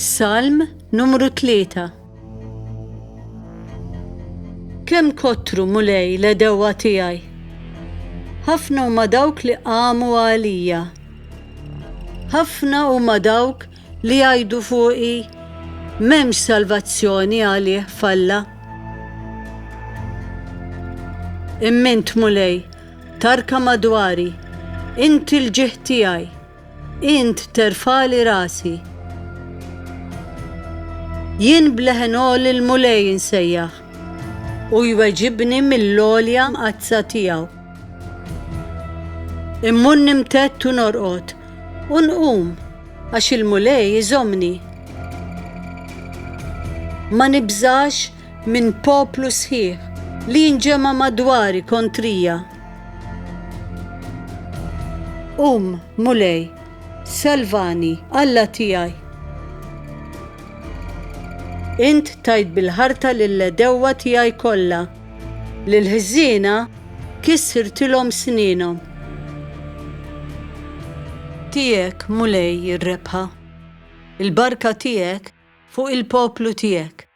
Salm numru 3. Kemm kottru mulej l-edewwa tiegħi. Ħafna huma dawk li qamu għalija. Ħafna huma dawk li jgħidu fuqi m'hemmx salvazzjoni għalih falla. Immint mulej, tarka madwari, inti l-ġieħ tiegħi, int terfali rasi. Jien bleħenol il-mulej insejjaħ u jweġibni mill-għolja mqazza tiegħu. Immun nimtett u norqod u nqum għax il-mulej iżommni. Ma nibżax minn poplu sħiħ li jinġema madwari kontrija. Mulej, salvani, Alla tiegħi. Int tajt bil-ħarta lill-edewwa tiegħi kollha, lill-ħżiena kissirtilhom sninhom. Tiegħek mulej ir-rebħa, il-barka tiegħek fuq il-poplu tiegħek.